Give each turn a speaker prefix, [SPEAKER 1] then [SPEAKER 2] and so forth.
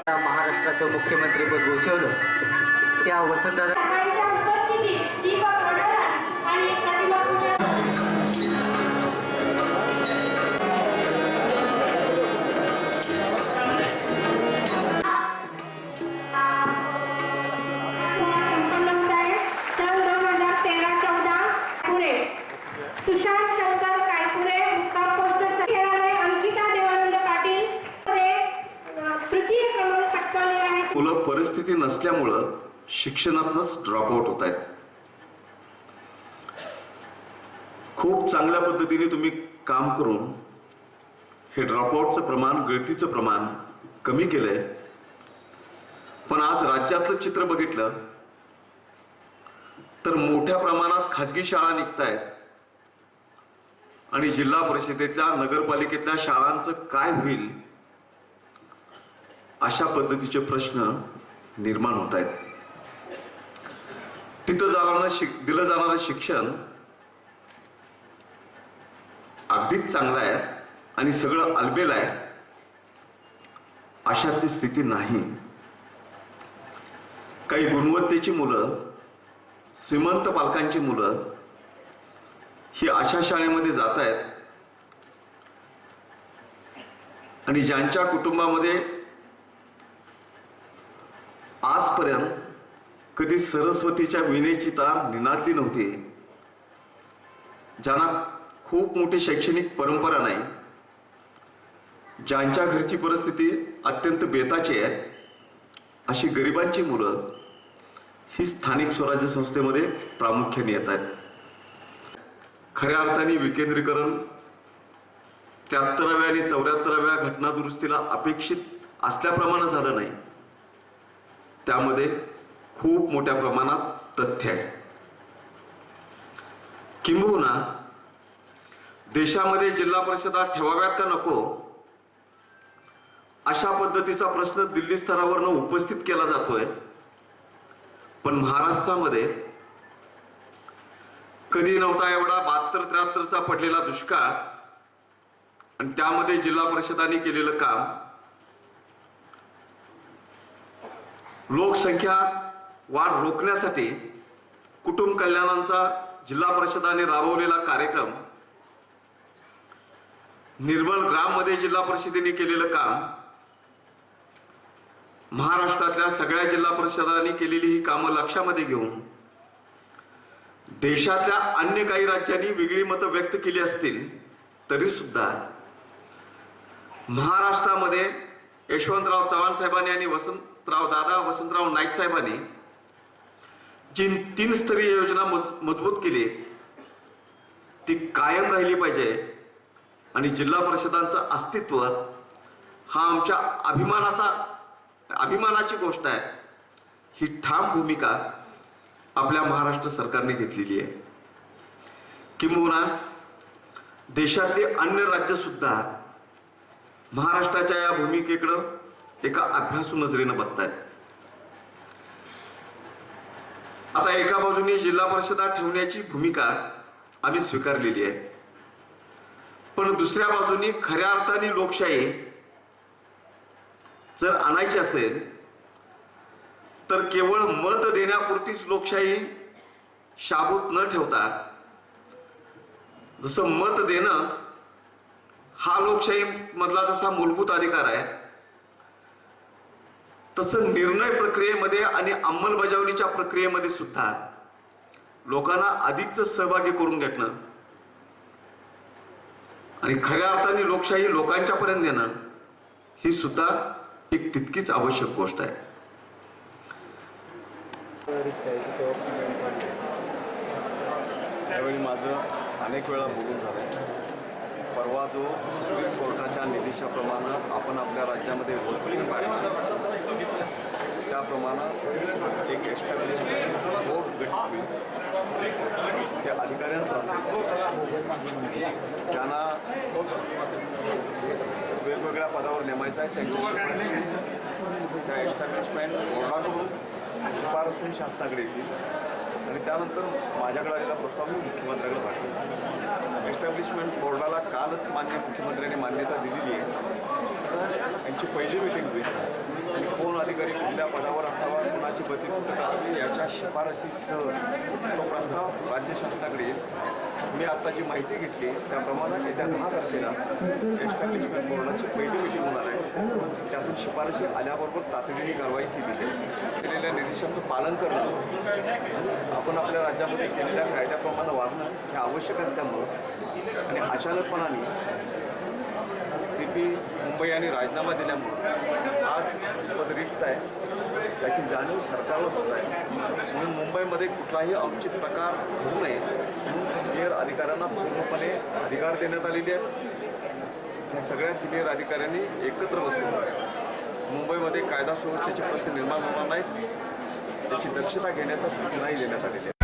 [SPEAKER 1] महाराष्ट्राचं मुख्यमंत्रीपद भूषवलं त्या वसंतदादा
[SPEAKER 2] मुलं परिस्थिती नसल्यामुळं शिक्षणातूनच ड्रॉपआउट होत आहेत. खूप चांगल्या पद्धतीने तुम्ही काम करून हे ड्रॉपआउटचं प्रमाण, गळतीचं प्रमाण कमी केलंय. पण आज राज्यातलं चित्र बघितलं तर मोठ्या प्रमाणात खाजगी शाळा निघतायत आणि जिल्हा परिषदेतल्या, नगरपालिकेतल्या शाळांचं काय होईल अशा पद्धतीचे प्रश्न निर्माण होत आहेत. तिथं दिलं जाणारं शिक्षण अगदीच चांगलं आहे आणि सगळं अलबेल आहे अशातली स्थिती नाही. काही गुणवत्तेची मुलं, श्रीमंत पालकांची मुलं ही अशा शाळेमध्ये जात आहेत आणि ज्यांच्या कुटुंबामध्ये आजपर्यंत कधी सरस्वतीच्या विणेची तार निनादली नव्हती, ज्यांना खूप मोठी शैक्षणिक परंपरा नाही, ज्यांच्या घरची परिस्थिती अत्यंत बेताची आहे, अशी गरिबांची मुलं ही स्थानिक स्वराज्य संस्थेमध्ये प्रामुख्याने येत आहेत. खऱ्या अर्थाने विकेंद्रीकरण 73व्या आणि 74व्या घटना दुरुस्तीला अपेक्षित असल्याप्रमाणे झालं नाही. त्यामध्ये खूप मोठ्या प्रमाणात तथ्य आहे. किंबहुना देशामध्ये जिल्हा परिषदा ठेवाव्यात का नको अशा पद्धतीचा प्रश्न दिल्ली स्तरावरनं उपस्थित केला जातोय. पण महाराष्ट्रामध्ये कधी नव्हता एवढा 72-73चा पडलेला दुष्काळ आणि त्यामध्ये जिल्हा परिषदांनी केलेलं काम, लोकसंख्या वाढ रोखण्यासाठी कुटुंब कल्याणाचा जिल्हा परिषदाने राबवलेला कार्यक्रम, निर्मल ग्राममध्ये जिल्हा परिषदेने केलेलं काम, महाराष्ट्रातल्या सगळ्या जिल्हा परिषदांनी केलेली ही कामं लक्षामध्ये घेऊन देशातल्या अन्य काही राज्यांनी वेगळी मतं व्यक्त केली असतील तरी सुद्धा महाराष्ट्रामध्ये यशवंतराव चव्हाण साहेबांनी आणि वसंतराव नाईक साहेबांनी जी 3 स्तरीय योजना मजबूत केली ती कायम राहिली पाहिजे आणि जिल्हा परिषदांचं अस्तित्व हा आमच्या अभिमानाची गोष्ट आहे, ही ठाम भूमिका आपल्या महाराष्ट्र सरकारने घेतलेली आहे. किंबहुना देशातले अन्य राज्य सुद्धा महाराष्ट्राच्या या भूमिकेकडं एका अभ्यासू नजरेनं बघतायत. आता एका बाजूने जिल्हा परिषदा ठेवण्याची भूमिका आम्ही स्वीकारलेली आहे, पण दुसऱ्या बाजूने खऱ्या अर्थाने लोकशाही जर आणायची असेल तर केवळ मत देण्यापुरतीच लोकशाही शाबूत न ठेवता, जसं मत देणं हा लोकशाही मधला जसा मूलभूत अधिकार आहे, तसं निर्णय प्रक्रियेमध्ये आणि अंमलबजावणीच्या प्रक्रियेमध्ये सुद्धा लोकांना अधिकच सहभागी करून घेणं आणि खऱ्या अर्थाने लोकशाही लोकांच्या पर्यंत नेणं ही सुद्धा एक तितकीच आवश्यक गोष्ट आहे.
[SPEAKER 3] त्यावेळी माझं अनेक वेळा बोलून झालंय. परवा जो सुप्रीम कोर्टाच्या निदेशाप्रमाणे आपण आपल्या राज्यामध्ये वोटिंग पाहिलं त्याप्रमाणे एक एस्टॅब्लिशमेंट बोर्ड गठीत ते अधिकाऱ्यांचं असेल ज्यांना वेगवेगळ्या पदावर नेमायचं आहे त्यांची शिफारशी त्या एस्टॅब्लिशमेंट बोर्डाकडून शिफारस होऊन शासनाकडे येतील आणि त्यानंतर माझ्याकडे आलेला प्रस्ताव मी मुख्यमंत्र्यांकडे पाठवला. एस्टॅब्लिशमेंट बोर्डाला कालच मुख्यमंत्र्यांनी मान्यता दिलेली आहे. तर यांची पहिली मीटिंग होईल. कुठल्या पदावर असावा, कुणाची बदली कुठं करावी याच्या शिफारशीसह तो प्रस्ताव राज्य शासनाकडे येईल. मी आत्ता जी माहिती घेतली त्याप्रमाणे येत्या 10 तारखेला एस्टॅब्लिशमेंट बोर्डाची पहिली मीटिंग होणार आहे. त्यातून शिफारशी आल्याबरोबर तातडीने कारवाई केली जाईल. केलेल्या निर्देशाचं पालन करणं, आपण आपल्या राज्यामध्ये केलेल्या कायद्याप्रमाणे वागणं हे आवश्यक असल्यामुळं आणि अचानकपणाने CP मुंबई यांनी राजीनामा दिल्यामुळं आज पद रिक्त आहे याची जाणीव सरकारलाच होत आहे. म्हणून मुंबईमध्ये कुठलाही अनुचित प्रकार घडू नये म्हणून सिनियर अधिकाऱ्यांना पूर्णपणे अधिकार देण्यात आलेले आहेत आणि सगळ्या सिनियर अधिकाऱ्यांनी एकत्र बसून मुंबईमध्ये कायदा सुव्यवस्थेचे प्रश्न निर्माण होणार नाहीत त्याची दक्षता घेण्याच्या सूचनाही देण्यात आलेल्या आहेत.